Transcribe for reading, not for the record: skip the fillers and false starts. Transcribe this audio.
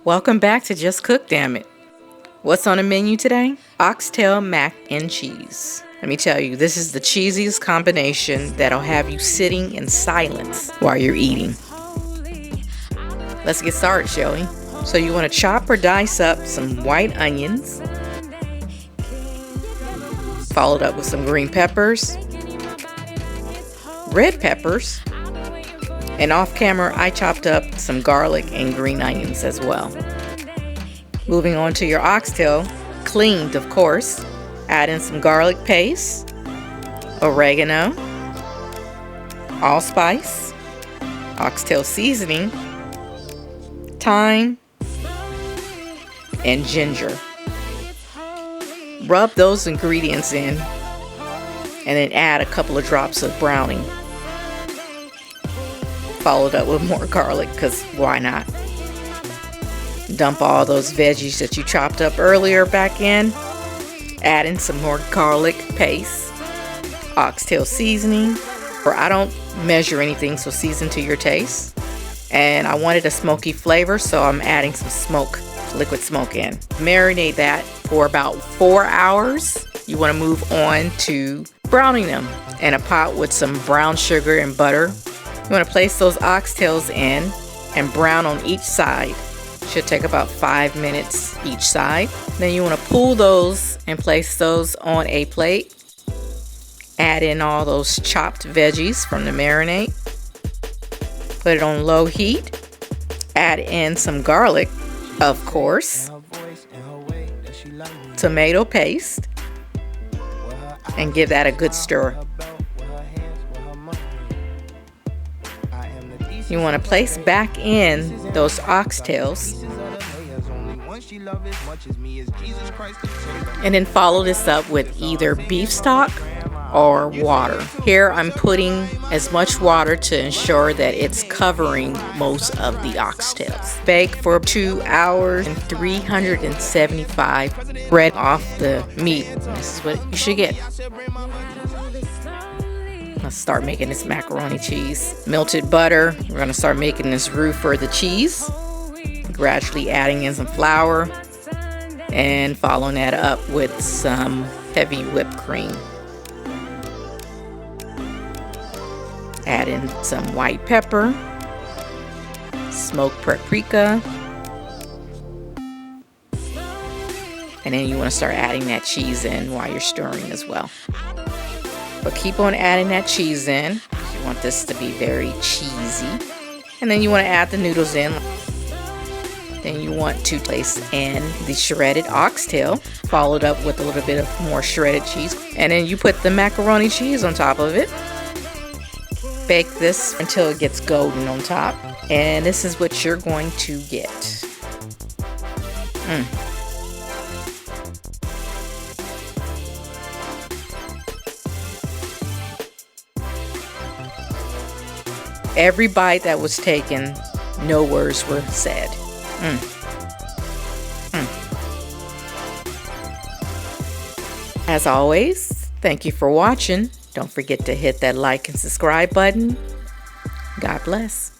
Welcome back to Just Cook Damn It. What's on the menu today? Oxtail Mac and Cheese. Let me tell you, this is the cheesiest combination that'll have you sitting in silence while you're eating. Let's get started, shall we? So you want to chop or dice up some white onions, followed up with some green peppers, red peppers, and off camera I chopped up some garlic and green onions as well. Moving on to your oxtail, cleaned of course. Add in some garlic paste, oregano, allspice, oxtail seasoning, thyme, and ginger. Rub those ingredients in and then add a couple of drops of browning. Followed up with more garlic, because why not? Dump all those veggies that you chopped up earlier back in. Add in some more garlic paste, oxtail seasoning, or I don't measure anything, so season to your taste. And I wanted a smoky flavor, so I'm adding some liquid smoke in. Marinate that for about 4 hours. You want to move on to browning them in a pot with some brown sugar and butter. You want to place those oxtails in and brown on each side. Should take about 5 minutes each side. Then you want to pull those and place those on a plate. Add in all those chopped veggies from the marinade. Put it on low heat. Add in some garlic, of course, tomato paste, and give that a good stir. You want to place back in those oxtails and then follow this up with either beef stock or water. Here I'm putting as much water to ensure that it's covering most of the oxtails. Bake for 2 hours and 375 bread off the meat. This is what you should get. Let's start making this macaroni cheese. Melted butter. We're going to start making this roux for the cheese. Gradually adding in some flour and following that up with some heavy whipped cream. Add in some white pepper, smoked paprika, and then you want to start adding that cheese in while you're stirring as well. But keep on adding that cheese in. You want this to be very cheesy. And then you want to add the noodles in. Then you want to place in the shredded oxtail, followed up with a little bit of more shredded cheese. And then you put the macaroni cheese on top of it. Bake this until it gets golden on top. And this is what you're going to get. Every bite that was taken, no words were said. As always, thank you for watching. Don't forget to hit that like and subscribe button. God bless.